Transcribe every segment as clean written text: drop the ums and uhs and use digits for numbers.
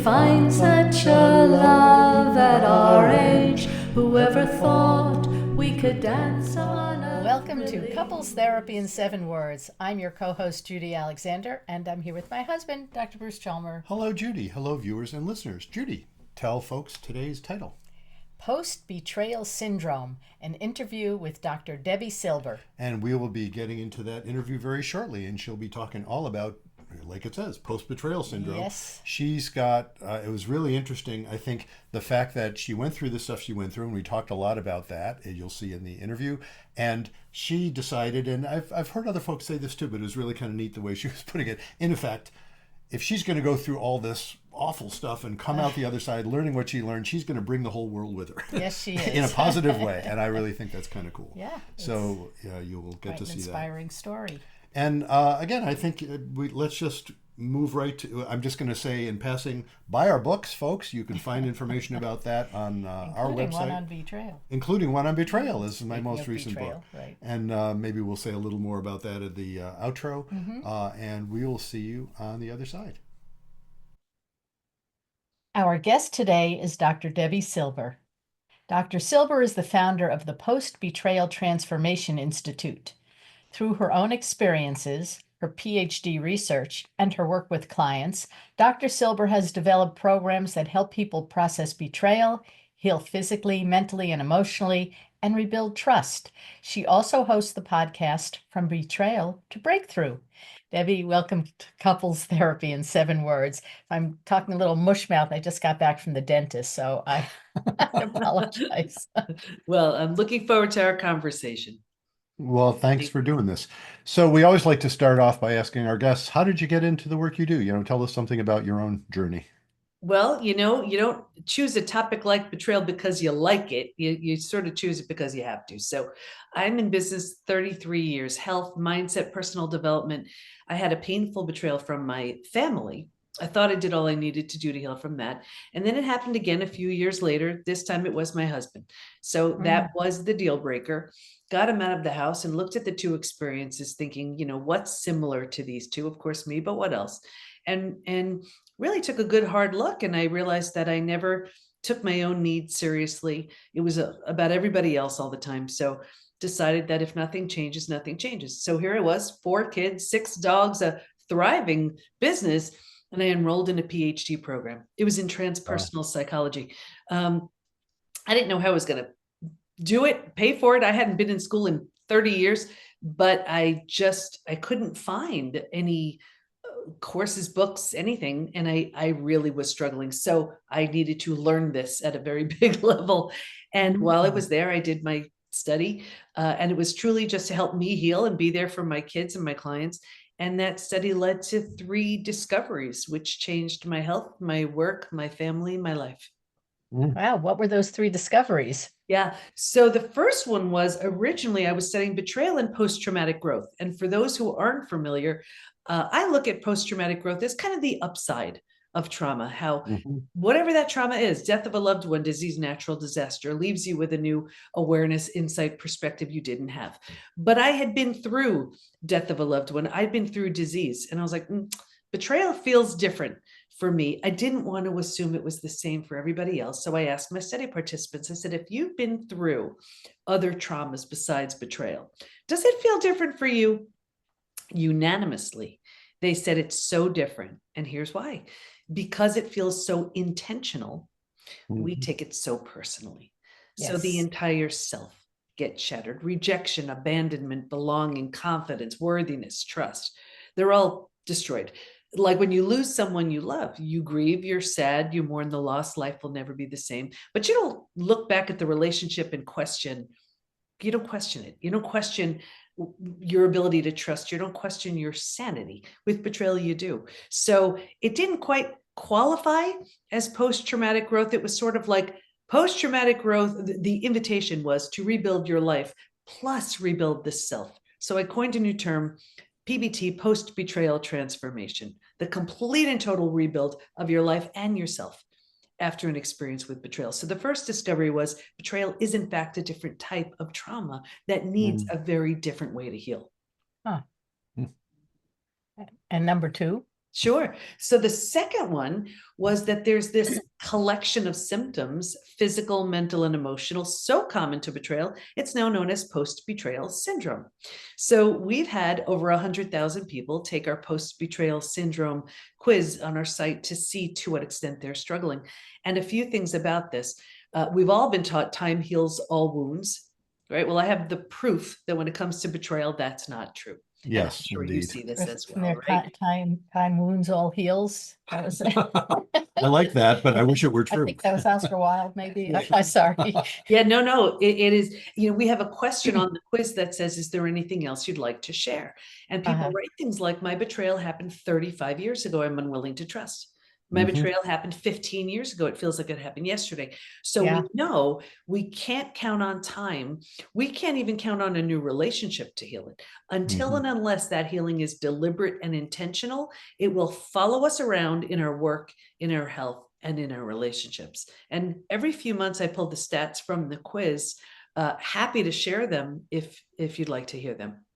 find such a love at our age. Whoever thought we could dance on a Welcome to Couples Therapy in 7 Words. I'm your co-host, Judy Alexander, and I'm here with my husband, Dr. Bruce Chalmer. Hello, Judy. Hello, viewers and listeners. Judy, tell folks today's title. Post Betrayal Syndrome, an interview with Dr. Debi Silber. And we will be getting into that interview very shortly, and she'll be talking all about, like it says, Post Betrayal Syndrome. Yes. She's got, it was really interesting, I think, the fact that she went through the stuff she went through, and we talked a lot about that, you'll see in the interview. And she decided, and I've heard other folks say this too, but it was really kind of neat the way she was putting it. In effect, if she's going to go through all this awful stuff and come out the other side learning what she learned, she's going to bring the whole world with her. Yes, she is. In a positive way. And I really think that's kind of cool. Yeah. So you will get to see that. Inspiring story. And again, I think let's just move right to, I'm just going to say in passing, buy our books, folks. You can find information about that on our website. Including one on betrayal. Including one on betrayal. This is my most recent betrayal, book. right. And maybe we'll say a little more about that at the outro. Mm-hmm. And we will see you on the other side. Our guest today is Dr. Debi Silber. Dr. Silber is the founder of the Post Betrayal Transformation Institute. Through her own experiences, her Ph.D. research, and her work with clients, Dr. Silber has developed programs that help people process betrayal, heal physically, mentally, and emotionally, and rebuild trust. She also hosts the podcast From Betrayal to Breakthrough. Debi, welcome to Couples Therapy in 7 Words. I'm talking a little mush mouth. I just got back from the dentist, so I apologize. Well, I'm looking forward to our conversation. Well, thanks for doing this. So we always like to start off by asking our guests, how did you get into the work you do? Tell us something about your own journey. Well, you don't choose a topic like betrayal because you like it. You sort of choose it because you have to. So I'm in business 33 years, health, mindset, personal development. I had a painful betrayal from my family. I thought I did all I needed to do to heal from that. And then it happened again a few years later. This time it was my husband. So that was the deal breaker. Got him out of the house and looked at the two experiences thinking, what's similar to these two? Of course, me, but what else? And really took a good hard look. And I realized that I never took my own needs seriously. It was about everybody else all the time. So decided that if nothing changes, nothing changes. So here I was, 4 kids, 6 dogs, a thriving business. And I enrolled in a Ph.D. program. It was in transpersonal psychology. I didn't know how I was going to do it, pay for it. I hadn't been in school in 30 years, but I couldn't find any courses, books, anything. And I really was struggling. So I needed to learn this at a very big level. And while I was there, I did my study. And it was truly just to help me heal and be there for my kids and my clients. And that study led to 3 discoveries, which changed my health, my work, my family, my life. Wow, what were those 3 discoveries? Yeah. So the first one was originally I was studying betrayal and post-traumatic growth. And for those who aren't familiar, I look at post-traumatic growth as kind of the upside of trauma, how whatever that trauma is, death of a loved one, disease, natural disaster, leaves you with a new awareness, insight, perspective you didn't have. But I had been through death of a loved one. I'd been through disease. And I was like, betrayal feels different for me. I didn't want to assume it was the same for everybody else. So I asked my study participants, I said, if you've been through other traumas besides betrayal, does it feel different for you? Unanimously, they said it's so different. And here's why. Because it feels so intentional, we take it so personally. Yes. So the entire self gets shattered. Rejection, abandonment, belonging, confidence, worthiness, trust. They're all destroyed. Like when you lose someone you love, you grieve, you're sad, you mourn the loss, life will never be the same. But you don't look back at the relationship and question. You don't question it. You don't question your ability to trust. You don't question your sanity. With betrayal, you do. So it didn't quite qualify as post-traumatic growth. It was sort of like post-traumatic growth. The invitation was to rebuild your life plus rebuild the self. So I coined a new term, PBT, Post Betrayal Transformation, the complete and total rebuild of your life and yourself after an experience with betrayal. So the first discovery was betrayal is in fact a different type of trauma that needs a very different way to heal. Huh. And number 2? Sure. So the second one was that there's this collection of symptoms, physical, mental, and emotional, so common to betrayal, it's now known as post-betrayal syndrome. So we've had over 100,000 people take our post-betrayal syndrome quiz on our site to see to what extent they're struggling. And a few things about this. We've all been taught time heals all wounds, right? Well, I have the proof that when it comes to betrayal, that's not true. And I'm Yes, sure you indeed. see this as From well, their right? time wounds all heals. That was I like that, but I wish it were I true. think that was Oscar Wilde, maybe. I'm sorry. Yeah, no, it is, we have a question on the quiz that says, is there anything else you'd like to share? And people Uh-huh. write things like, my betrayal happened 35 years ago, I'm unwilling to trust. My Mhm. betrayal happened 15 years ago, it feels like it happened yesterday. So Yeah. we know we can't count on time. We can't even count on a new relationship to heal it. Until and unless that healing is deliberate and intentional, it will follow us around in our work, in our health, and in our relationships. And every few months I pull the stats from the quiz. Happy to share them if you'd like to hear them.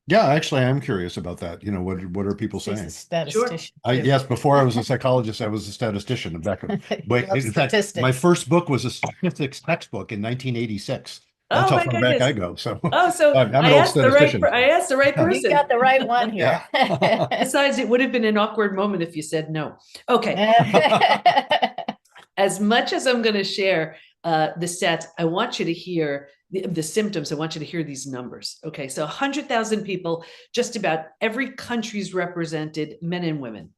Yeah, actually, I'm curious about that. What are people She's saying? a statistician. too. Yes, before I was a psychologist, I was a statistician. But Love in fact, my statistics. first book was a statistics textbook in 1986. That's Oh how my far back goodness. I go. So Oh, so I'm an I old asked the right, statistician. I asked the right Yeah. You person. got the right one here. Besides, it would have been an awkward moment if you said no. Okay. As much as I'm going to share the stats, I want you to hear the symptoms. I want you to hear these numbers. Okay, so 100,000 people, just about every country's represented, men and women.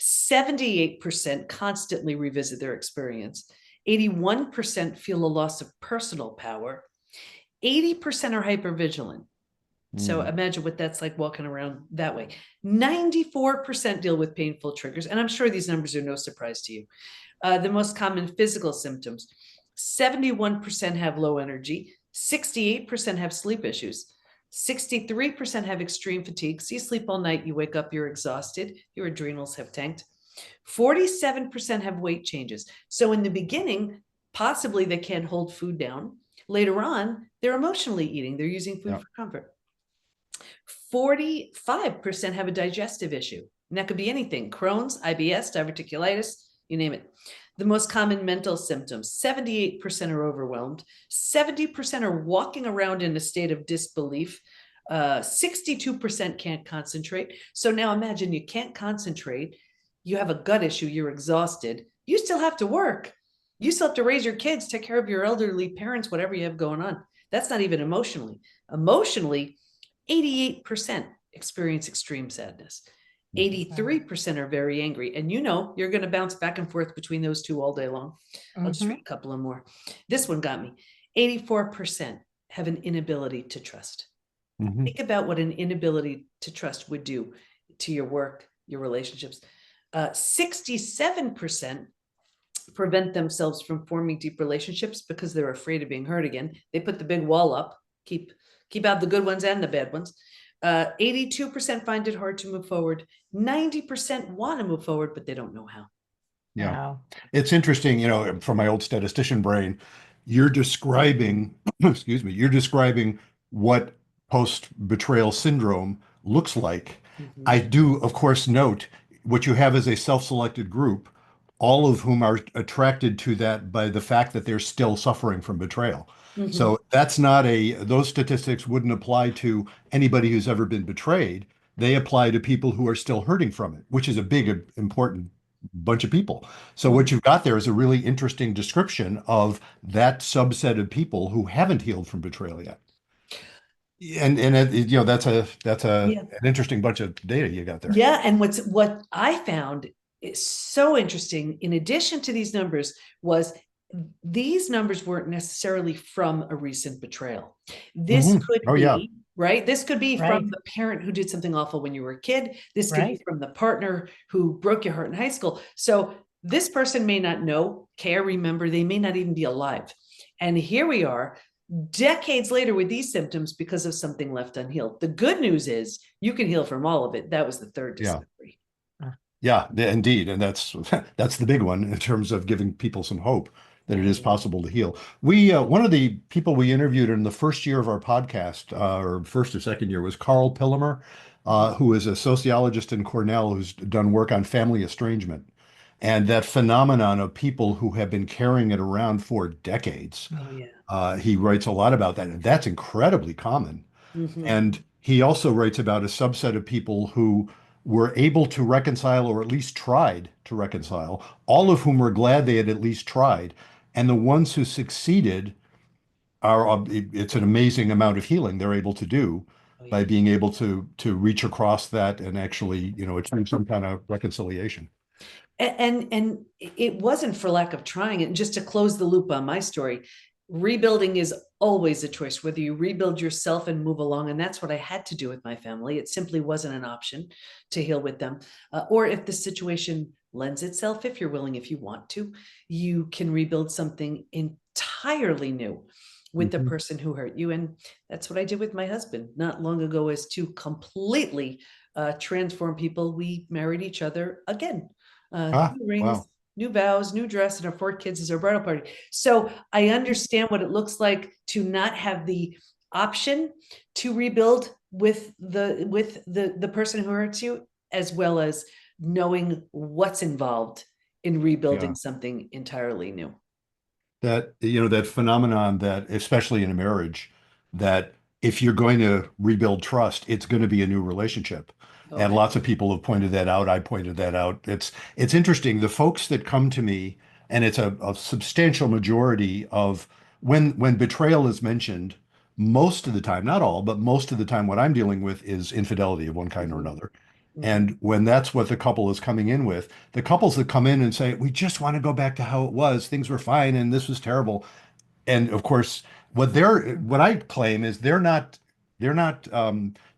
78% constantly revisit their experience. 81% feel a loss of personal power. 80% are hypervigilant. So imagine what that's like walking around that way. 94% deal with painful triggers. And I'm sure these numbers are no surprise to you. The most common physical symptoms, 71% have low energy, 68% have sleep issues, 63% have extreme fatigue. So you sleep all night, you wake up, you're exhausted, your adrenals have tanked. 47% have weight changes. So in the beginning, possibly they can't hold food down. Later on, they're emotionally eating, they're using food for comfort. 45% have a digestive issue. And that could be anything, Crohn's, IBS, diverticulitis, you name it. The most common mental symptoms, 78% are overwhelmed, 70% are walking around in a state of disbelief, 62% can't concentrate. So now imagine you can't concentrate, you have a gut issue, you're exhausted, you still have to work. You still have to raise your kids, take care of your elderly parents, whatever you have going on. That's not even emotionally. Emotionally, 88% experience extreme sadness. 83% are very angry. And you're going to bounce back and forth between those two all day long. I'll just read a couple of more. This one got me. 84% have an inability to trust. Think about what an inability to trust would do to your work, your relationships. 67% prevent themselves from forming deep relationships because they're afraid of being hurt again. They put the big wall up, keep out the good ones and the bad ones. 82% find it hard to move forward. 90% want to move forward, but they don't know how. Yeah. Wow. It's interesting, from my old statistician brain, you're describing, excuse me, you're describing what post-betrayal syndrome looks like. I do, of course, note what you have is a self-selected group, all of whom are attracted to that by the fact that they're still suffering from betrayal. So that's not those statistics wouldn't apply to anybody who's ever been betrayed. They apply to people who are still hurting from it, which is a big, important bunch of people. So what you've got there is a really interesting description of that subset of people who haven't healed from betrayal yet. And that's an interesting bunch of data you got there. Yeah, and what I found is so interesting, in addition to these numbers, was these numbers weren't necessarily from a recent betrayal. This could be, right? This could be from the parent who did something awful when you were a kid. This could be from the partner who broke your heart in high school. So this person may not know, care, remember, they may not even be alive. And here we are, decades later with these symptoms because of something left unhealed. The good news is you can heal from all of it. That was the third discovery. Yeah, indeed. And that's the big one in terms of giving people some hope that it is possible to heal. We one of the people we interviewed in the first year of our podcast, or first or second year, was Carl Pillemer. who is a sociologist in Cornell who's done work on family estrangement. And that phenomenon of people who have been carrying it around for decades. Oh yeah. He writes a lot about that, and that's incredibly common. Hmm. And he also writes about a subset of people who were able to reconcile, or at least tried to reconcile, all of whom were glad they had at least tried. And the ones who succeeded are, it's an amazing amount of healing they're able to do Oh by yeah. being able to reach across that and actually, achieve some kind of reconciliation. And it wasn't for lack of trying it. And just to close the loop on my story, rebuilding is always a choice, whether you rebuild yourself and move along. And that's what I had to do with my family. It simply wasn't an option to heal with them. Or if the situation lends itself, if you're willing, if you want to, you can rebuild something entirely new with the Mhm. person who hurt you. And that's what I did with my husband not long ago, is to completely transform people. We married each other again. Ah, New rings, wow. new vows, new dress, and our 4 kids as our bridal party. So I understand what it looks like to not have the option to rebuild with the person who hurts you, as well as knowing what's involved in rebuilding Yeah. something entirely new. That phenomenon that, especially in a marriage, that if you're going to rebuild trust, it's going to be a new relationship. Oh, And lots of people have pointed that out. I pointed that out. It's interesting. The folks that come to me, and it's a substantial majority of when betrayal is mentioned, most of the time, not all, but most of the time, what I'm dealing with is infidelity of one kind or mhm, another. mhm, And when that's what the couple is coming in with, the couples that come in and say, we just want to go back to how it was, things were fine, and this was terrible. And of course, what I claim is they're not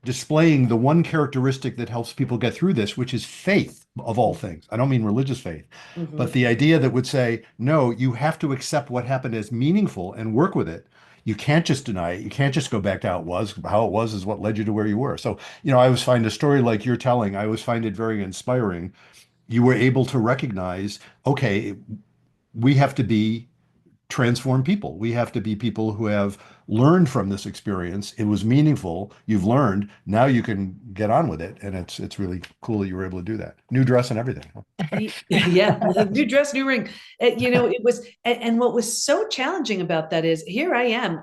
displaying the one characteristic that helps people get through this, which is faith of all things. I don't mean religious faith, but mhm. the idea that would say, no, you have to accept what happened as meaningful and work with it. You can't just deny it. You can't just go back to how it was. How it was is what led you to where you were. So, I always find a story like you're telling, I always find it very inspiring. You were able to recognize, okay, we have to be transform people. We have to be people who have learned from this experience. It was meaningful. You've learned. Now you can get on with it, and it's really cool that you were able to do that. New dress and everything. Yeah, new dress, new ring. It was, and what was so challenging about that is, here I am.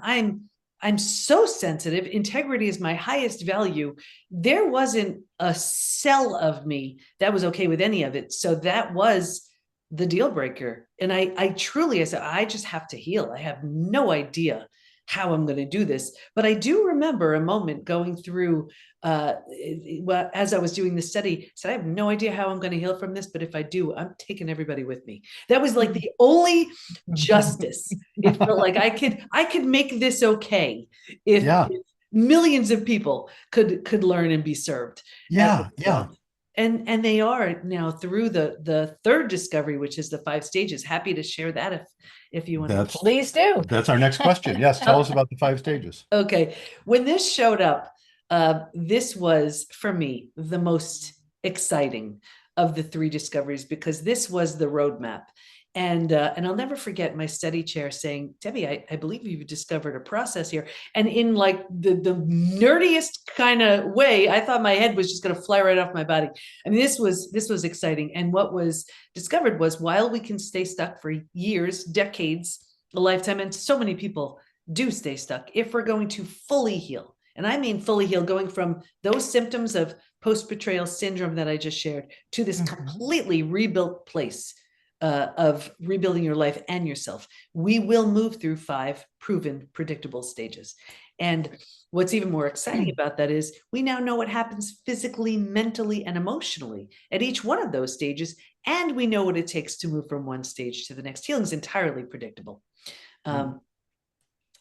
I'm so sensitive. Integrity is my highest value. There wasn't a cell of me that was okay with any of it. So that was the deal breaker. And I truly, I said, I just have to heal. I have no idea how I'm going to do this. But I do remember a moment going through, well, as I was doing the study, I said, I have no idea how I'm going to heal from this, but if I do, I'm taking everybody with me. That was like the only justice. It felt like I could make this okay Yeah, if millions of people could learn and be served as a yeah, yeah. result. And they are now through the third discovery, which is the 5 stages. Happy to share that if you want to. That's Please do. that's our next question. Yes, tell us about the 5 stages. Okay. When this showed up, this was for me the most exciting of the 3 discoveries, because this was the roadmap. And I'll never forget my study chair saying, Debbie, I believe you've discovered a process here. And in like the nerdiest kind of way, I thought my head was just going to fly right off my body. I mean, this was exciting. And what was discovered was, while we can stay stuck for years, decades, a lifetime, and so many people do stay stuck, if we're going to fully heal, and I mean fully heal, going from those symptoms of post betrayal syndrome that I just shared to this completely rebuilt place of rebuilding your life and yourself, we will move through 5 proven predictable stages. And what's even more exciting about that is, we now know what happens physically, mentally, and emotionally at each one of those stages. And we know what it takes to move from one stage to the next. Healing is entirely predictable. Um,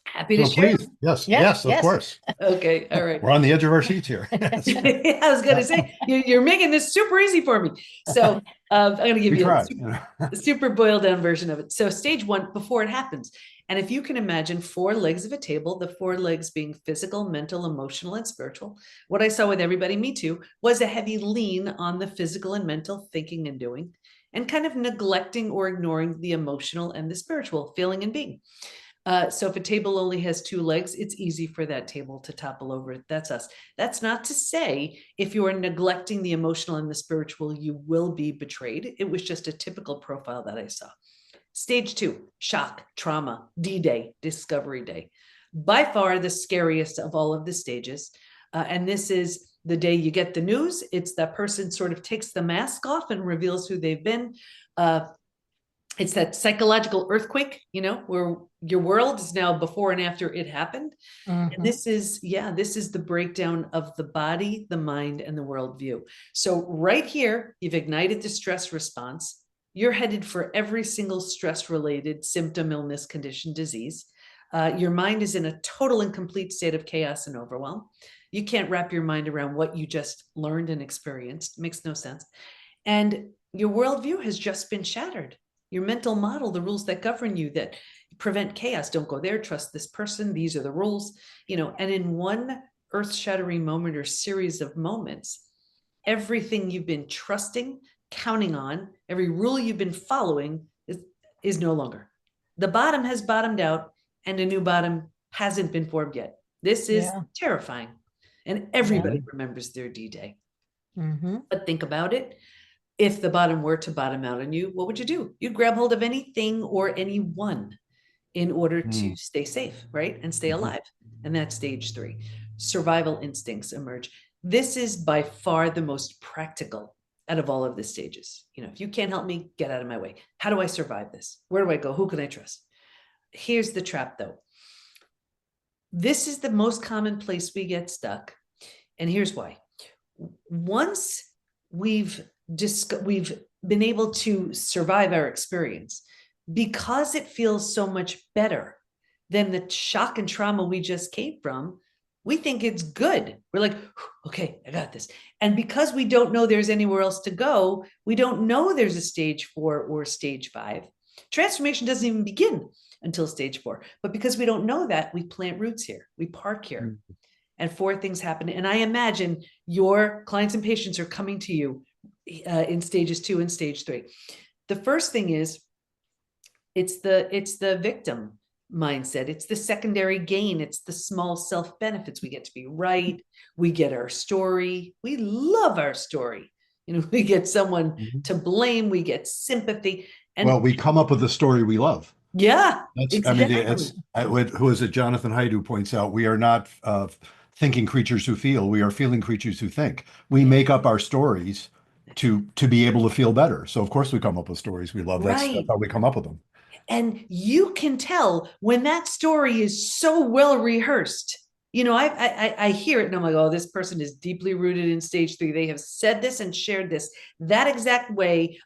Happy to So share. please, yes, Yeah, yes, of yes. course. Okay, all right. We're on the edge of our seats here. I was going to say, you're making this super easy for me. So I'm going to give We you try. a super boiled down version of it. So stage 1, before it happens. And if you can imagine 4 legs of a table, the 4 legs being physical, mental, emotional, and spiritual, what I saw with everybody, me too, was a heavy lean on the physical and mental thinking and doing, and kind of neglecting or ignoring the emotional and the spiritual feeling and being. So if a table only has two legs, it's easy for that table to topple over. That's us. That's not to say if you are neglecting the emotional and the spiritual, you will be betrayed. It was just a typical profile that I saw. Stage 2, shock, trauma, D-Day, discovery day. By far the scariest of all of the stages. And this is the day you get the news. It's that person sort of takes the mask off and reveals who they've been. It's that psychological earthquake, where your world is now before and after it happened. And this is the breakdown of the body, the mind, and the worldview. So right here, you've ignited the stress response. You're headed for every single stress-related symptom, illness, condition, disease. Your mind is in a total and complete state of chaos and overwhelm. You can't wrap your mind around what you just learned and experienced. It makes no sense. And your worldview has just been shattered. Your mental model, the rules that govern you, that prevent chaos, don't go there, trust this person, these are the rules, and in one earth-shattering moment or series of moments, everything you've been trusting, counting on, every rule you've been following is no longer. The bottom has bottomed out and a new bottom hasn't been formed yet. This is terrifying. And everybody remembers their D-Day. But think about it. If the bottom were to bottom out on you, what would you do? You'd grab hold of anything or anyone in order to stay safe, right? And stay alive. And that's stage 3. Survival instincts emerge. This is by far the most practical out of all of the stages. If you can't help me, get out of my way. How do I survive this? Where do I go? Who can I trust? Here's the trap, though. This is the most common place we get stuck. And here's why. Once we've been able to survive our experience, because it feels so much better than the shock and trauma we just came from, we think it's good. We're like, okay, I got this. And because we don't know there's anywhere else to go, we don't know there's a stage 4 or stage 5. Transformation doesn't even begin until stage 4. But because we don't know that, we plant roots here, we park here. And 4 things happen. And I imagine your clients and patients are coming to you in stages 2 and stage 3. The first thing is it's the victim mindset. It's the secondary gain. It's the small self benefits. We get to be right. We get our story. We love our story. We get someone to blame. We get sympathy. And well, we come up with the story we love. Yeah, exactly. Who is it? Jonathan Haidt, who points out we are not thinking creatures who feel. We are feeling creatures who think. We make up our stories to be able to feel better. So of course we come up with stories we love. That's how we come up with them. And you can tell when that story is so well rehearsed. I hear it and I'm like, oh, this person is deeply rooted in stage 3. They have said this and shared this that exact way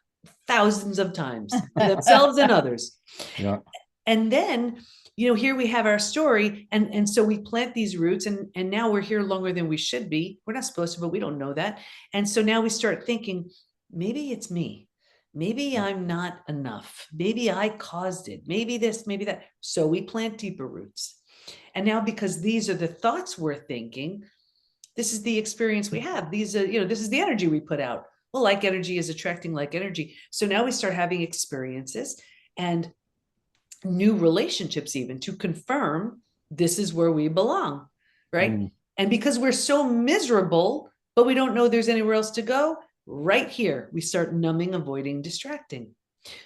thousands of times, themselves and others. Yeah. And then, here we have our story. And so we plant these roots and now we're here longer than we should be. We're not supposed to, but we don't know that. And so now we start thinking, maybe it's me. Maybe I'm not enough. Maybe I caused it. Maybe this, maybe that. So we plant deeper roots. And now because these are the thoughts we're thinking, this is the experience we have. These are, this is the energy we put out. Well, like energy is attracting like energy. So now we start having experiences and new relationships even to confirm this is where we belong, right? And because we're so miserable, but we don't know there's anywhere else to go, right here, we start numbing, avoiding, distracting.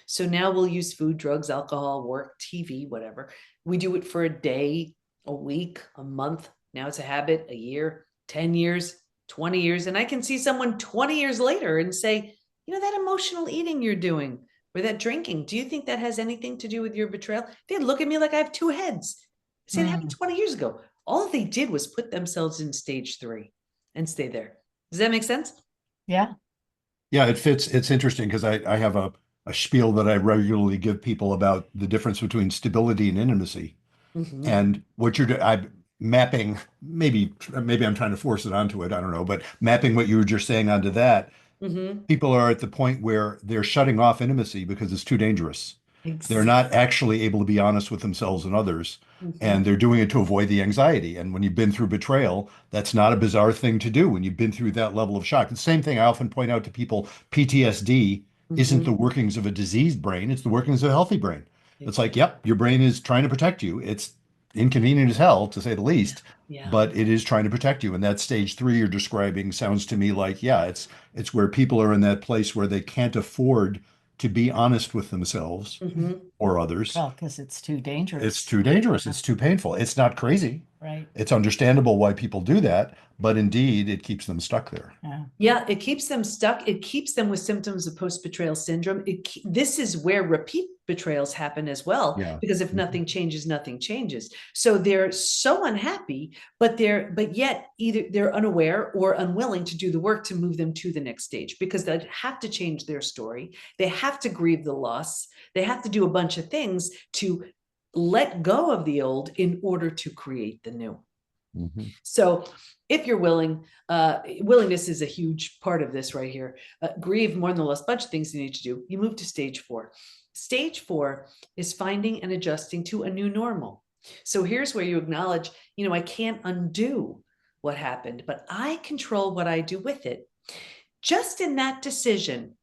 So now we'll use food, drugs, alcohol, work, TV, whatever. We do it for a day, a week, a month. Now it's a habit, a year, 10 years, 20 years. And I can see someone 20 years later and say, that emotional eating you're doing or that drinking, do you think that has anything to do with your betrayal? They'd look at me like I have 2 heads. I said, it happened 20 years ago. All they did was put themselves in stage 3 and stay there. Does that make sense? Yeah. Yeah, it fits. It's interesting because I have a spiel that I regularly give people about the difference between stability and intimacy. And what I'm mapping, maybe I'm trying to force it onto it, I don't know, but mapping what you were just saying onto that, people are at the point where they're shutting off intimacy because it's too dangerous. They're not actually able to be honest with themselves and others, and they're doing it to avoid the anxiety. And when you've been through betrayal, that's not a bizarre thing to do when you've been through that level of shock. The same thing I often point out to people, PTSD isn't the workings of a diseased brain, it's the workings of a healthy brain. It's like, yep, your brain is trying to protect you. It's inconvenient as hell, to say the least, Yeah. but it is trying to protect you. And that stage three you're describing sounds to me like, yeah, it's where people are in that place where they can't afford to be honest with themselves Mhm. or others. Well, because it's too dangerous. It's too dangerous. It's too painful. It's not crazy. Right. It's understandable why people do that, but indeed it keeps them stuck there. Yeah. Yeah, it keeps them stuck. It keeps them with symptoms of post-betrayal syndrome. This is where repeat betrayals happen as well, Yeah. because if nothing changes, nothing changes. So they're so unhappy, but yet either they're unaware or unwilling to do the work to move them to the next stage, because they have to change their story. They have to grieve the loss. They have to do a bunch of things to let go of the old in order to create the new. Mhm. So if you're willing, willingness is a huge part of this right here. Grieve, mourn the loss, bunch of things you need to do. You move to stage 4. Stage 4 is finding and adjusting to a new normal. So here's where you acknowledge, I can't undo what happened, but I control what I do with it. Just in that decision,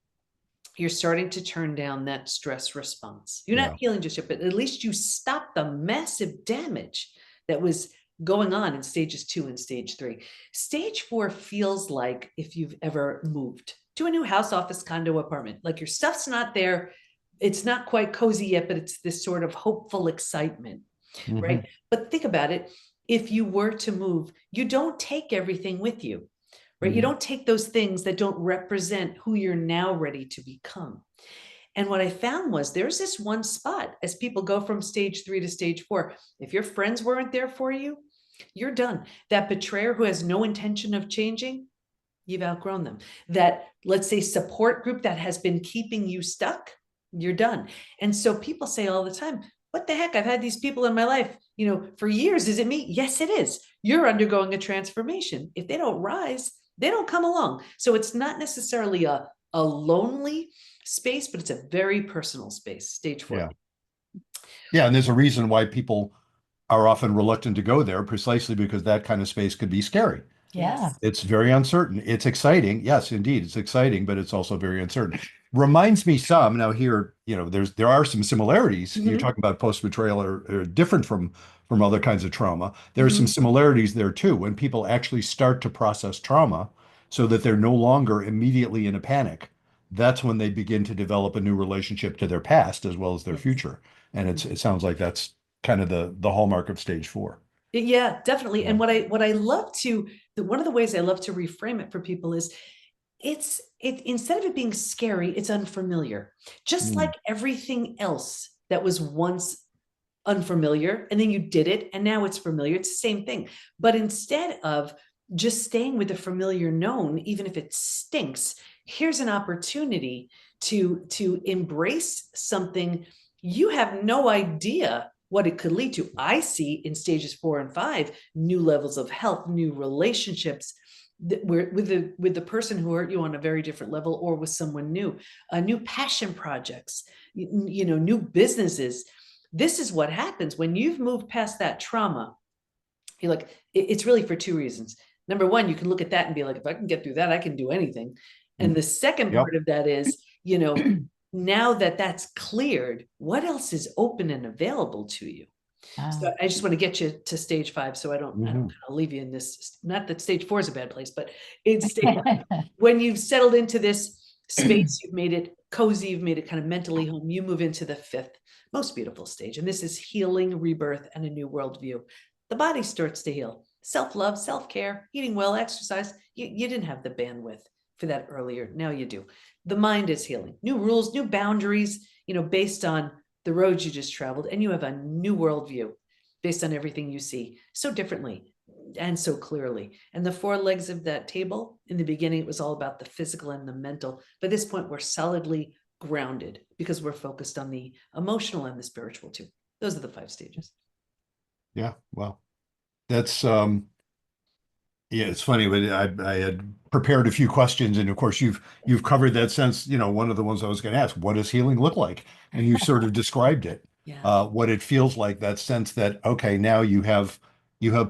you're starting to turn down that stress response. You're not Yeah. healing just yet, but at least you stop the massive damage that was going on in stages 2 and stage 3. Stage 4 feels like if you've ever moved to a new house, office, condo, apartment, like your stuff's not there. It's not quite cozy yet, but it's this sort of hopeful excitement, right? Mhm. But think about it. If you were to move, you don't take everything with you, right? You Mhm. don't take those things that don't represent who you're now ready to become. And what I found was there's this one spot as people go from stage 3 to stage 4. If your friends weren't there for you, you're done. That betrayer who has no intention of changing, you've outgrown them. That, let's say, support group that has been keeping you stuck, you're done. And so people say all the time, what the heck? I've had these people in my life, for years. Is it me? Yes, it is. You're undergoing a transformation. If they don't rise, they don't come along. So it's not necessarily a lonely space, but it's a very personal space, stage 4. Yeah. Yeah. And there's a reason why people are often reluctant to go there precisely because that kind of space could be scary. Yeah. It's very uncertain. It's exciting. Yes, indeed, it's exciting, but it's also very uncertain. Reminds me some now here, there are some similarities. You're Mhm. talking about post-betrayal are different from other kinds of trauma. There are some Mhm. similarities there too. When people actually start to process trauma so that they're no longer immediately in a panic, that's when they begin to develop a new relationship to their past as well as their Yes. future. And it sounds like that's kind of the hallmark of stage 4. Yeah, definitely. Yeah. And what I love to one of the ways I love to reframe it for people is it instead of it being scary, it's unfamiliar. Just Mm. like everything else that was once unfamiliar and then you did it and now it's familiar, it's the same thing. But instead of just staying with the familiar known, even if it stinks, here's an opportunity to embrace something you have no idea what it could lead to. I see in stages 4 and 5 new levels of health, new relationships with the person who hurt you on a very different level, or with someone new, new passion projects, new businesses. This is what happens when you've moved past that trauma. You're like, it's really for 2 reasons. Number one, you can look at that and be like, if I can get through that, I can do anything. And the second Yep. part of that is, now that that's cleared, what else is open and available to you? So Ah. I just want to get you to stage 5, so I don't Mhm. kind of leave you in this. Not that stage 4 is a bad place, but it's stage 5. When you've settled into this space, you've made it cozy, you've made it kind of mentally home. You move into the 5th most beautiful stage, and this is healing, rebirth, and a new worldview. The body starts to heal. Self-love, self-care, eating well, exercise. You didn't have the bandwidth for that earlier. Now you do. The mind is healing. New rules, new boundaries, based on the roads you just traveled, and you have a new worldview based on everything you see so differently and so clearly. And the 4 legs of that table, in the beginning, it was all about the physical and the mental. By this point, we're solidly grounded because we're focused on the emotional and the spiritual too. Those are the 5 stages. Yeah. Well, that's yeah, it's funny, but I had prepared a few questions, and of course you've covered that sense. One of the ones I was going to ask, what does healing look like? And you sort of described it, Yeah. what it feels like, that sense that, okay, now you have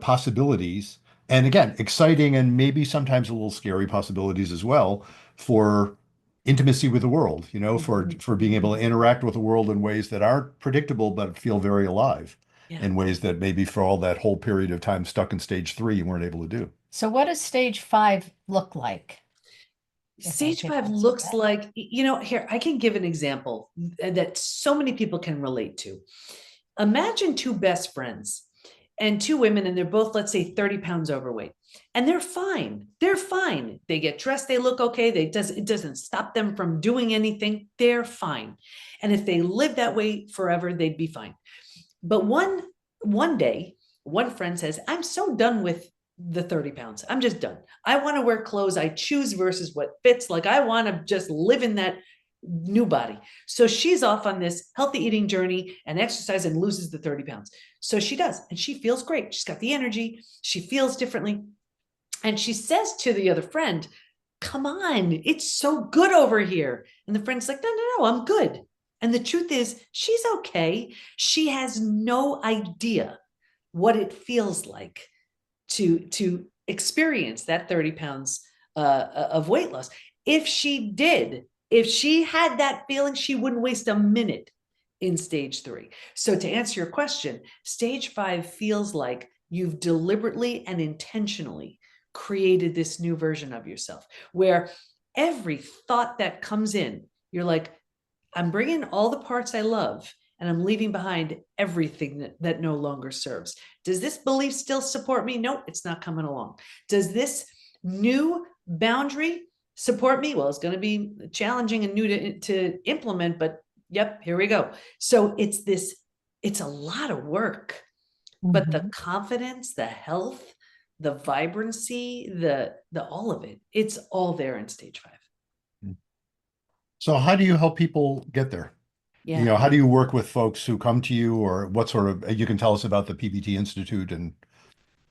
possibilities, and again, exciting and maybe sometimes a little scary possibilities as well for intimacy with the world, Mhm. for being able to interact with the world in ways that aren't predictable but feel very alive, Yeah. in ways that maybe for all that whole period of time stuck in stage 3 you weren't able to do. So what does stage 5 look like? If I Stage could 5 ask looks that. like, here, I can give an example that so many people can relate to. Imagine two best friends and two women, and they're both, let's say, 30 pounds overweight, and they're fine. They're fine. They get dressed, they look okay. It doesn't stop them from doing anything. They're fine. And if they live that way forever, they'd be fine. But one day, one friend says, I'm so done with the 30 pounds. I'm just done. I want to wear clothes I choose versus what fits. Like, I want to just live in that new body. So she's off on this healthy eating journey and exercise and loses the 30 pounds. So she does, and she feels great. She's got the energy. She feels differently. And she says to the other friend, come on, it's so good over here. And the friend's like, no, I'm good. And the truth is, she's okay. She has no idea what it feels like to experience that 30 pounds of weight loss. If she did, if she had that feeling, she wouldn't waste a minute in stage 3. So to answer your question, stage 5 feels like you've deliberately and intentionally created this new version of yourself, where every thought that comes in, you're like, I'm bringing all the parts I love and I'm leaving behind everything that no longer serves. Does this belief still support me? No, it's not coming along. Does this new boundary support me? Well, it's going to be challenging and new to implement, but yep, here we go. So it's a lot of work, but the confidence, the health, the vibrancy, the all of it, it's all there in stage 5. So how do you help people get there? Yeah. How do you work with folks who come to you, or what sort of, you can tell us about the PBT Institute and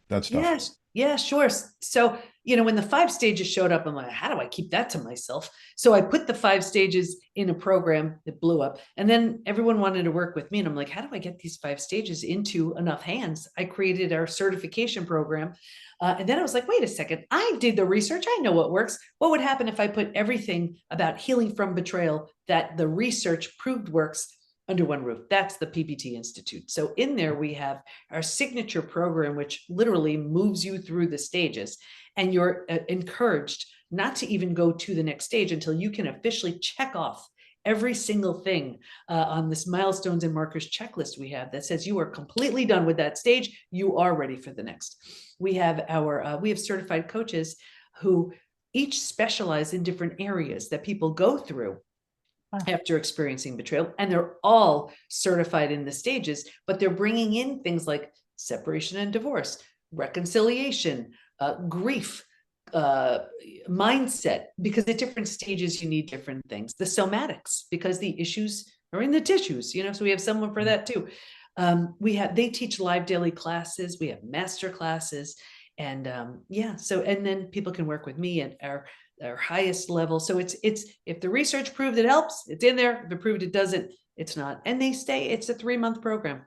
that stuff. Yes, yeah, sure. So, when the 5 stages showed up, I'm like, how do I keep that to myself? So I put the 5 stages in a program that blew up. And then everyone wanted to work with me. And I'm like, how do I get these 5 stages into enough hands? I created our certification program. And then I was like, wait a second, I did the research. I know what works. What would happen if I put everything about healing from betrayal that the research proved works under one roof? That's the PBT Institute. So in there, we have our signature program, which literally moves you through the stages. And you're encouraged not to even go to the next stage until you can officially check off every single thing on this milestones and markers checklist we have that says you are completely done with that stage. You are ready for the next. We have certified coaches who each specialize in different areas that people go through after experiencing betrayal, and they're all certified in the stages, but they're bringing in things like separation and divorce, reconciliation, grief, mindset, because at different stages you need different things. The somatics, because the issues are in the tissues, so we have someone for that too. They teach live daily classes, we have master classes, and and then people can work with me at our highest level. So it's if the research proved it helps, it's in there. If it proved it doesn't, it's not. And it's a 3-month program.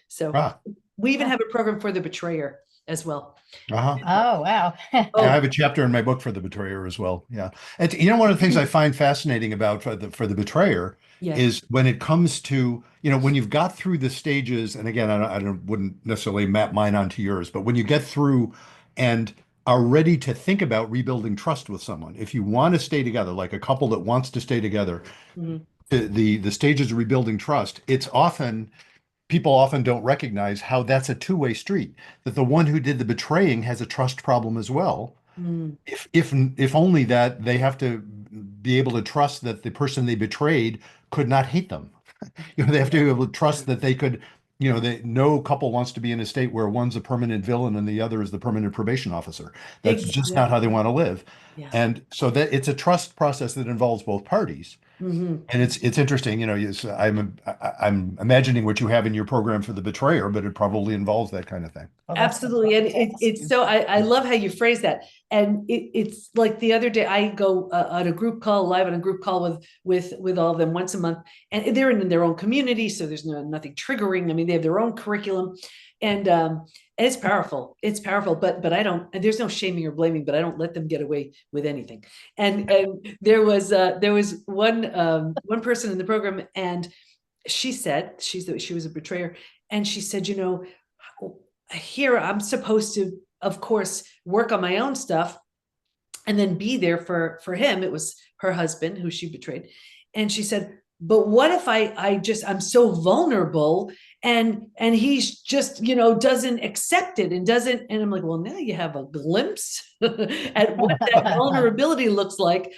So Ah, we even have a program for the betrayer as well. uh-huh. Oh, wow. Yeah, I Oh, have a chapter in my book for the betrayer as well. Yeah. And one of the things I find fascinating about for the betrayer yeah. is when it comes to, when you've got through the stages, and again, wouldn't necessarily map mine onto yours, but when you get through and are ready to think about rebuilding trust with someone, if you want to stay together, like a couple that wants to stay together, Mhm. the stages of rebuilding trust, people often don't recognize how that's a two-way street, that the one who did the betraying has a trust problem as well. Mm. If only that they have to be able to trust that the person they betrayed could not hate them. They have to be able to trust that they could, no couple wants to be in a state where one's a permanent villain and the other is the permanent probation officer. That's just not how they Exactly. want to live. Yeah. And so that it's a trust process that involves both parties. Mhm. And it's interesting, I'm imagining what you have in your program for the betrayer, but it probably involves that kind of thing. Well, that's Absolutely. And fantastic. it's so I love how you phrase that. and it's like the other day I go on a group call, live on a group call with all of them once a month, and they're in their own community, so there's nothing triggering. I mean, they have their own curriculum, and it's powerful. It's powerful, but I don't. And there's no shaming or blaming, but I don't let them get away with anything. And there was one person in the program, and she said she was a betrayer, and she said, here I'm supposed to, of course, work on my own stuff and then be there for him. It was her husband who she betrayed. And she said, but what if I'm so vulnerable and he's just, doesn't accept it and doesn't. And I'm like, well, now you have a glimpse at what that vulnerability looks like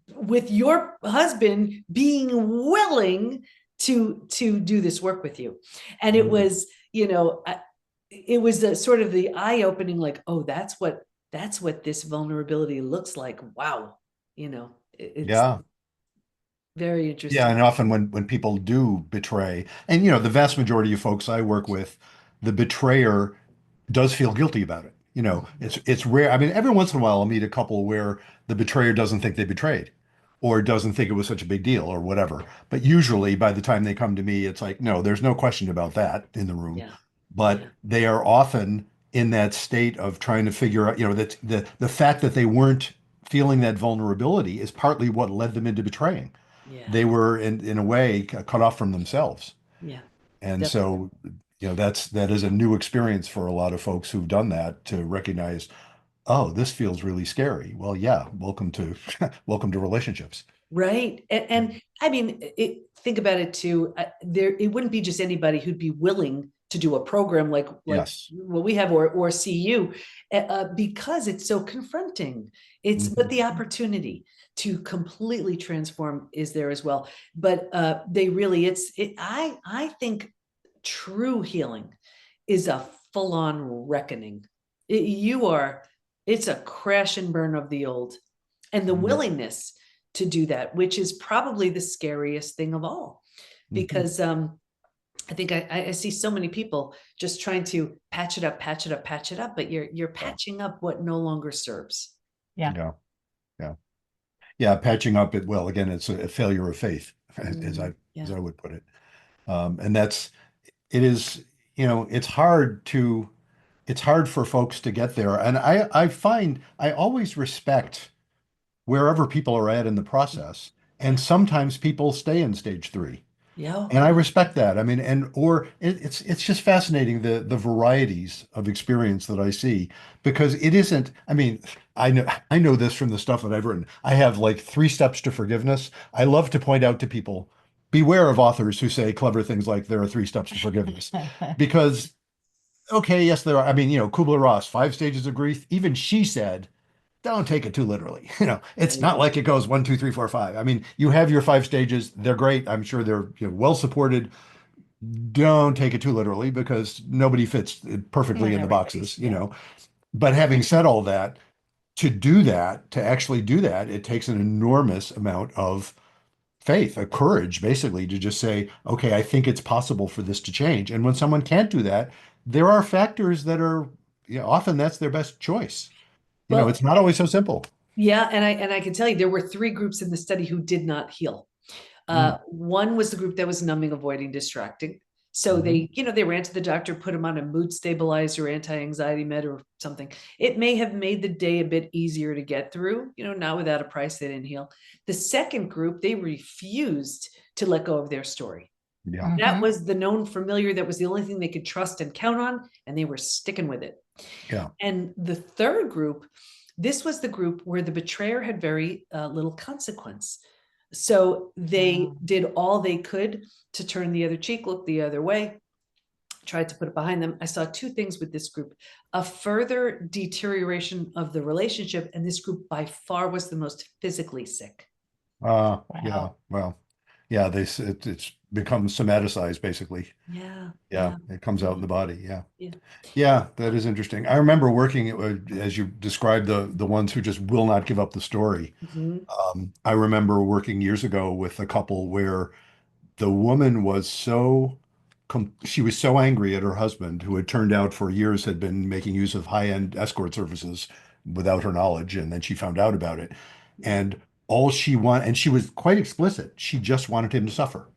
with your husband being willing to do this work with you. And it was, it was a sort of the eye-opening, like, oh, that's what this vulnerability looks like. Wow. It's Yeah. very interesting. Yeah, and often when people do betray, and the vast majority of folks I work with, the betrayer does feel guilty about it. It's rare. I mean, every once in a while I'll meet a couple where the betrayer doesn't think they betrayed or doesn't think it was such a big deal or whatever. But usually by the time they come to me, it's like, no, there's no question about that in the room. Yeah. But Yeah. they are often in that state of trying to figure out, that the fact that they weren't feeling that vulnerability is partly what led them into betraying. Yeah. They were in a way cut off from themselves. Yeah. And Definitely. so, that is a new experience for a lot of folks who've done that to recognize, oh, this feels really scary. Well, yeah, welcome to welcome to relationships. Right. And I mean, think about it too. It wouldn't be just anybody who'd be willing to do a program like Yes. what we have or see you, because it's so confronting. But the opportunity to completely transform is there as well. But they really, I think true healing is a full-on reckoning. It's a crash and burn of the old, and the willingness to do that, which is probably the scariest thing of all, because I think I see so many people just trying to patch it up, but you're patching up what no longer serves. Yeah. Yeah. Yeah. Yeah. Patching up it. Well, again, it's a failure of faith, as I would put it. And it is, it's hard for folks to get there. And I find I always respect wherever people are at in the process. And sometimes people stay in stage 3. Yeah. And I respect that. I mean, it's just fascinating the varieties of experience that I see, because it isn't, I mean, I know this from the stuff that I've written. I have like 3 steps to forgiveness. I love to point out to people, beware of authors who say clever things like there are 3 steps to forgiveness. Because, okay, yes, there are. I mean, Kubler-Ross, 5 stages of grief. Even she said, don't take it too literally. It's not like it goes 1, 2, 3, 4, 5. I mean, you have your 5 stages. They're great. I'm sure they're well supported. Don't take it too literally, because nobody fits perfectly in the boxes, But having said all that, to actually do that, it takes an enormous amount of faith, a courage, basically, to just say, okay, I think it's possible for this to change. And when someone can't do that, there are factors that are, often that's their best choice. Well, It's not always so simple. yeah, and I can tell you there were 3 groups in the study who did not heal. One was the group that was numbing, avoiding, distracting. So they ran to the doctor, put them on a mood stabilizer, anti-anxiety med or something. It may have made the day a bit easier to get through, not without a price. They didn't heal. The second group, they refused to let go of their story. Yeah. That was the known familiar. That was the only thing they could trust and count on, and they were sticking with it. Yeah. And the third group, this was the group where the betrayer had very little consequence. So they did all they could to turn the other cheek, look the other way, tried to put it behind them. I saw 2 things with this group: a further deterioration of the relationship, and this group by far was the most physically sick. Yeah. Well, yeah, it's become somaticized, basically. Yeah. It comes out in the body. Yeah. Yeah. Yeah, that is interesting. I remember working, as you described, the ones who just will not give up the story. I remember working years ago with a couple where the woman was she was so angry at her husband, who had turned out for years had been making use of high-end escort services, without her knowledge, and then she found out about it. And and she was quite explicit. She just wanted him to suffer.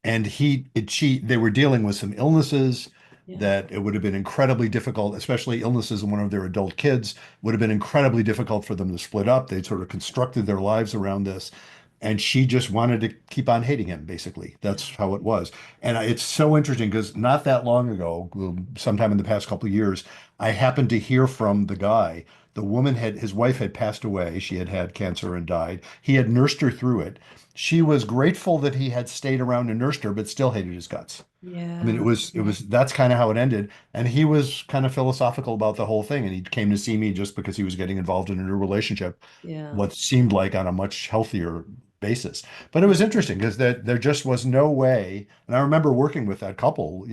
And they were dealing with some illnesses Yeah. that it would have been incredibly difficult, especially illnesses in one of their adult kids, would have been incredibly difficult for them to split up. They'd sort of constructed their lives around this. And she just wanted to keep on hating him, basically. That's how it was. And it's so interesting because not that long ago, sometime in the past couple of years, I happened to hear from the guy. His wife had passed away. She had had cancer and died. He had nursed her through it. She was grateful that he had stayed around and nursed her, but still hated his guts. I mean, Yeah. that's kind of how it ended. And he was kind of philosophical about the whole thing. And he came to see me just because he was getting involved in a new relationship, Yeah. what seemed like on a much healthier basis. But it was interesting because there just was no way. And I remember working with that couple,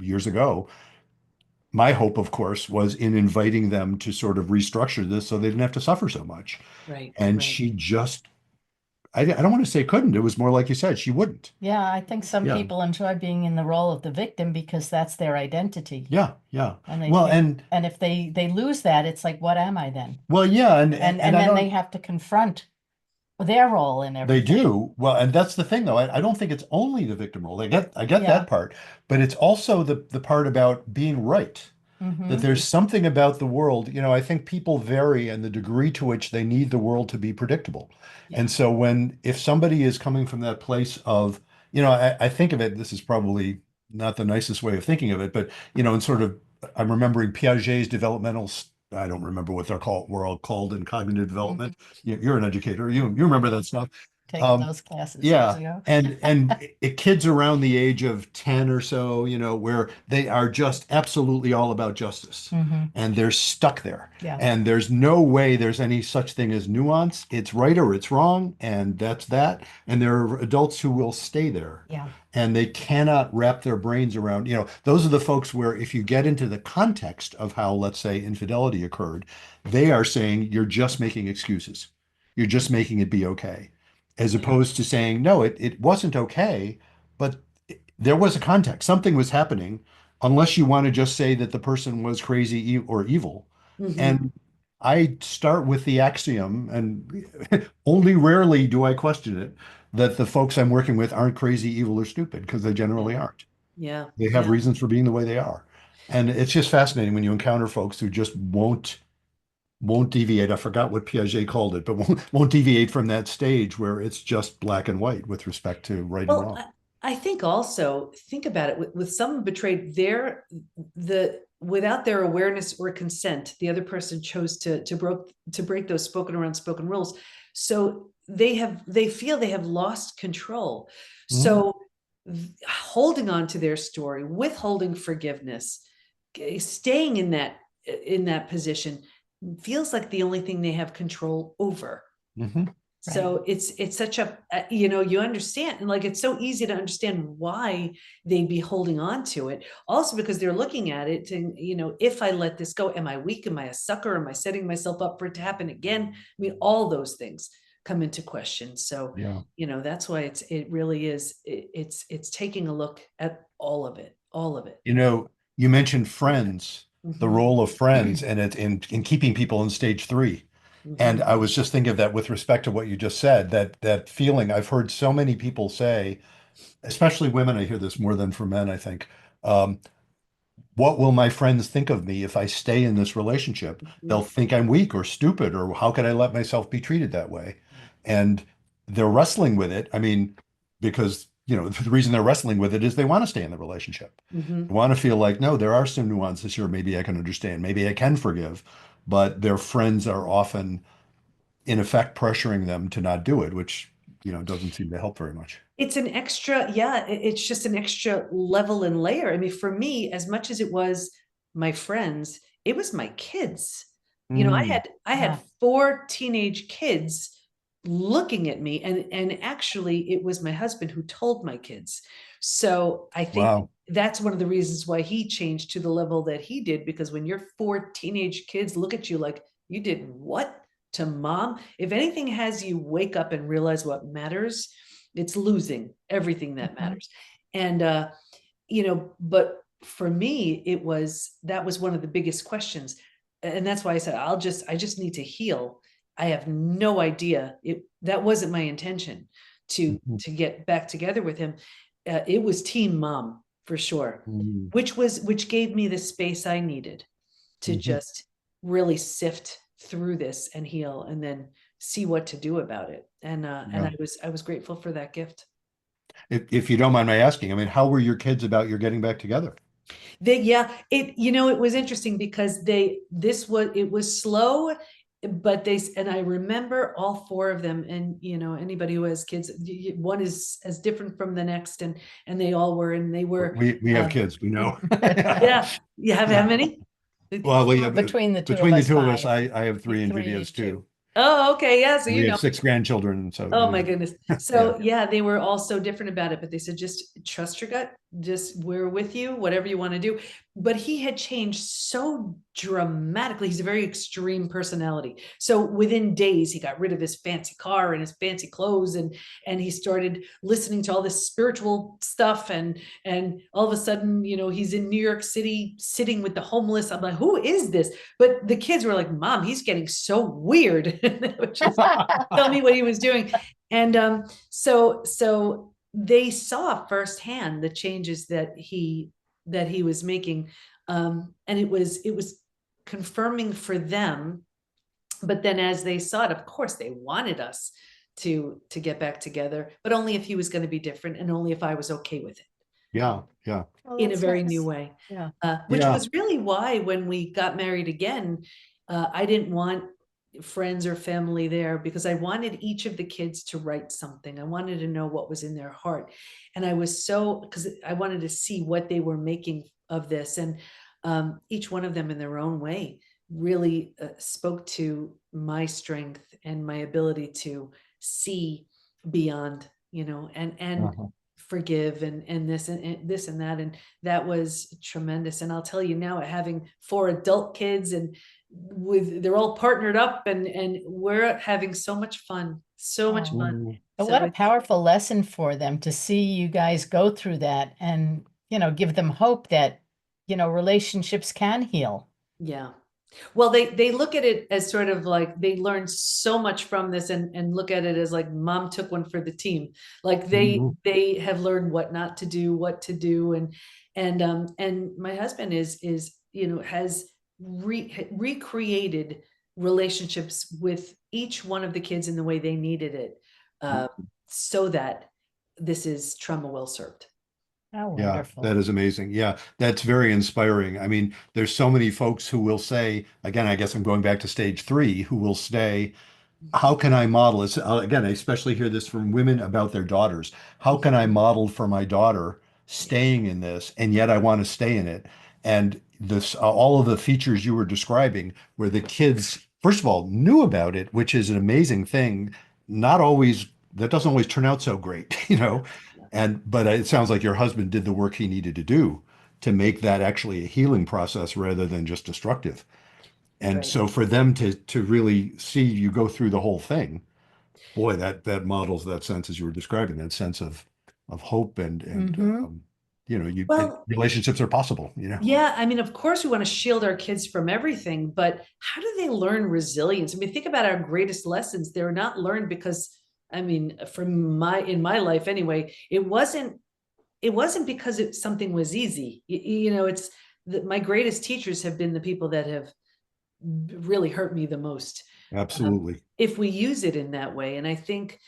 years ago. My hope, of course, was in inviting them to sort of restructure this so they didn't have to suffer so much. Right. And Right. she just I don't want to say couldn't. It was more like you said, she wouldn't. Yeah, I think some Yeah. people enjoy being in the role of the victim because that's their identity. Yeah, yeah. And they Well, think, and if they lose that, it's like, what am I then? yeah, And I then don't. they have to confront their role in They everything. do. Well, and that's the thing, though. I don't think it's only the victim role. I get Yeah. that part, but it's also the part about being right. That Mhm. there's something about the world. I think people vary in the degree to which they need the world to be predictable. Yeah. And so if somebody is coming from that place of, I think of it, this is probably not the nicest way of thinking of it, but, and sort of, I'm remembering Piaget's I don't remember what we're all called in cognitive development. You're an educator. You remember that stuff. Taking those classes years Yeah, ago. and kids around the age of 10 or so, where they are just absolutely all about justice, Mhm. and they're stuck there. Yeah. And there's no way there's any such thing as nuance. It's right or it's wrong, and that's that. And there are adults who will stay there. Yeah. And they cannot wrap their brains around, those are the folks where if you get into the context of how, let's say, infidelity occurred, they are saying you're just making excuses. You're just making it be okay, as opposed to saying, no, it wasn't okay, but there was a context. Something was happening, unless you want to just say that the person was crazy or evil. Mhm. And I start with the axiom, and only rarely do I question it, that the folks I'm working with aren't crazy, evil, or stupid, because they generally aren't. Yeah. They have Yeah. reasons for being the way they are. And it's just fascinating when you encounter folks who just won't deviate. I forgot what Piaget called it, but won't deviate from that stage where it's just black and white with respect to right and Well, wrong. I think also think about it with someone betrayed without their awareness or consent, the other person chose to break those spoken or unspoken rules. So they feel they have lost control. So holding on to their story, withholding forgiveness, staying in that position feels like the only thing they have control over. Mhm. So it's such you understand, and like, it's so easy to understand why they'd be holding on to it. Also, because they're looking at it and, if I let this go, am I weak? Am I a sucker? Am I setting myself up for it to happen again? I mean, all those things come into question. So, Yeah. that's why it really is, it's taking a look at all of it, all of it. You mentioned friends, the Mhm. role of friends, and it in keeping people in stage 3. And Mhm. I was just thinking of that with respect to what you just said, that feeling I've heard so many people say, especially women. I hear this more than for men, I think. Um, what will my friends think of me if I stay in this relationship? They'll think I'm weak or stupid, or how could I let myself be treated that way? And they're wrestling with it. I mean, because, the reason they're wrestling with it is they want to stay in the relationship. Mhm. They want to feel like, no, there are some nuances here. Maybe I can understand. Maybe I can forgive. But their friends are often, in effect, pressuring them to not do it, which, doesn't seem to help very much. It's an extra, yeah, it's just an extra level and layer. I mean, for me, as much as it was my friends, it was my kids. I had Yeah. 4 teenage kids looking at me, and actually it was my husband who told my kids. So I think Wow. that's one of the reasons why he changed to the level that he did, because when your 4 teenage kids look at you like, you did what to mom? If anything has you wake up and realize what matters, it's losing everything that Mhm. matters. And but for me, that was one of the biggest questions. and that's why I said, I just need to heal. I have no idea. That wasn't my intention Mhm. to get back together with him. It was team mom for sure, Mhm. which gave me the space I needed to Mhm. just really sift through this and heal, and then see what to do about it. And Yeah. I was grateful for that gift. If you don't mind my asking, I mean, how were your kids about your getting back together? Yeah, it was interesting because it was slow, but and I remember all four of them, and anybody who has kids, one is as different from the next, and they all were, and they were, We have kids, we know. yeah. You have how Yeah. many? Well, we have, Between the two of between the us, two of us, 5. I have three, and Judy Three, has two. two. Oh, okay, yeah, so And we have 6 grandchildren, so Oh my goodness. yeah. So yeah, they were all so different about it, but they said, just trust your gut. Just we're with you, whatever you want to do. But he had changed so dramatically. He's a very extreme personality. So within days, he got rid of his fancy car and his fancy clothes, and he started listening to all this spiritual stuff. And all of a sudden, he's in New York City sitting with the homeless. I'm like, who is this? But the kids were like, Mom, he's getting so weird. Just tell me what he was doing. And so they saw firsthand the changes that he was making. And it was confirming for them. But then as they saw it, of course they wanted us to get back together, but only if he was going to be different, and only if I was okay with it, Yeah, yeah, Oh, in a that's very nice. new way. Yeah. Which yeah. was really why when we got married again, I didn't want friends or family there, because I wanted each of the kids to write something. I wanted to know what was in their heart. And because I wanted to see what they were making of this. And each one of them in their own way really spoke to my strength and my ability to see beyond, and Uh-huh. forgive, and this and that. And that was tremendous. And I'll tell you now, having 4 adult kids, and they're all partnered up, and we're having so much fun, so much Oh. fun. Mhm. But So what a powerful lesson for them to see you guys go through that and, give them hope that, relationships can heal. yeah. Well, they look at it as sort of like they learned so much from this, and look at it as like mom took one for the team. Like Mhm. they have learned what not to do, what to do. And my husband is has recreated relationships with each one of the kids in the way they needed it, uh, so that this is trauma well served. How Yeah, wonderful. that is amazing. Yeah, that's very inspiring. I mean, there's so many folks who will say, again, I guess I'm going back to stage 3, who will say, how can I model this? Again, I especially hear this from women about their daughters. How can I model for my daughter staying in this, and yet I want to stay in it? And this, all of the features you were describing, where the kids, first of all, knew about it, which is an amazing thing. Not always, that doesn't always turn out so great, you know. Yeah. But it sounds like your husband did the work he needed to do to make that actually a healing process rather than just destructive. And Right. so for them to really see you go through the whole thing, boy, that models that sense as you were describing, that sense of hope and Mm-hmm. Well, relationships are possible, you know. yeah, I mean, of course, we want to shield our kids from everything, but how do they learn resilience? I mean, think about our greatest lessons. They're not learned because, I mean, in my life anyway, it wasn't because something was easy. It's that my greatest teachers have been the people that have really hurt me the most. Absolutely. If we use it in that way, and I think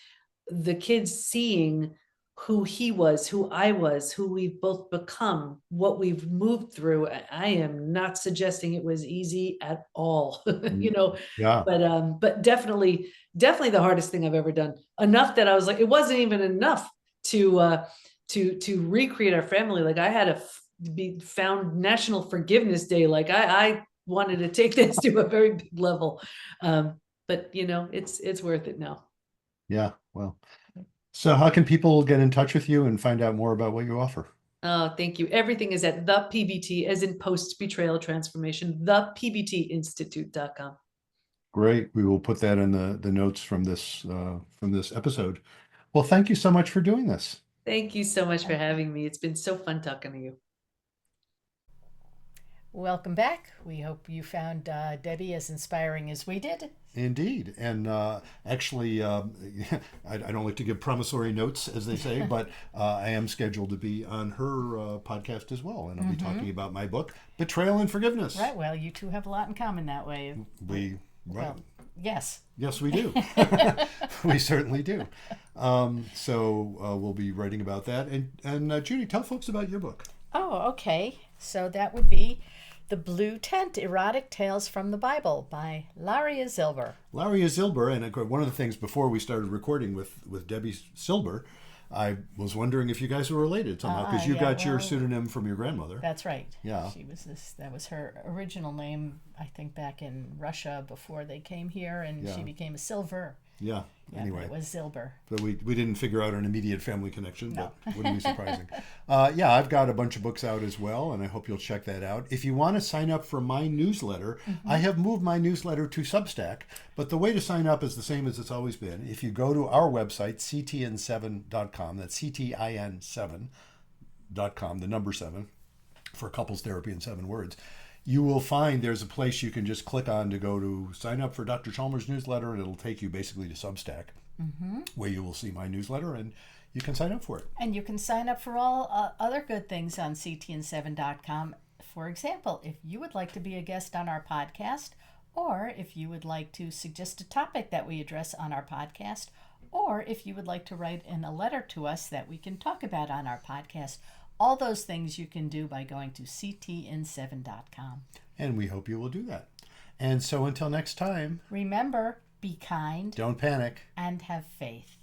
the kids seeing who he was, who I was, who we've both become, what we've moved through. I am not suggesting it was easy at all, Mm. Yeah. but definitely the hardest thing I've ever done. Enough that I was like, it wasn't even enough to recreate our family. Like I had be found National Forgiveness Day. Like I wanted to take this to a very big level. But it's worth it now. Yeah. Well, so how can people get in touch with you and find out more about what you offer? Oh, thank you. Everything is at the PBT, as in Post Betrayal Transformation, the PBTinstitute.com. Great. We will put that in the notes from this episode. Well, thank you so much for doing this. Thank you so much for having me. It's been so fun talking to you. Welcome back. We hope you found Debbie as inspiring as we did. Indeed. And actually, I don't like to give promissory notes, as they say, but I am scheduled to be on her podcast as well. And I'll be talking about my book, Betrayal and Forgiveness. Right. Well, you two have a lot in common that way. Right. Well, yes. Yes, we do. We certainly do. So we'll be writing about that. And Judy, tell folks about your book. Oh, okay. So that would be The Blue Tent, Erotic Tales from the Bible by Laria Silber. Laria Silber, and one of the things before we started recording with Debi Silber, I was wondering if you guys were related somehow, because you got your pseudonym from your grandmother. That's right. Yeah. That was her original name, I think, back in Russia before they came here, and she became a Silver. Yeah. Anyway, it was Silber. But we didn't figure out an immediate family connection, No. but wouldn't be surprising. I've got a bunch of books out as well, and I hope you'll check that out. If you want to sign up for my newsletter, I have moved my newsletter to Substack, but the way to sign up is the same as it's always been. If you go to our website, ctn7.com, that's ctin7.com, the number 7, for couples therapy in 7 words, you will find there's a place you can just click on to go to sign up for Dr. Chalmers' newsletter, and it'll take you basically to Substack, where you will see my newsletter, and you can sign up for it. And you can sign up for all other good things on ctn7.com. For example, if you would like to be a guest on our podcast, or if you would like to suggest a topic that we address on our podcast, or if you would like to write in a letter to us that we can talk about on our podcast, all those things you can do by going to ctn7.com. And we hope you will do that. And so until next time, remember, be kind, don't panic, and have faith.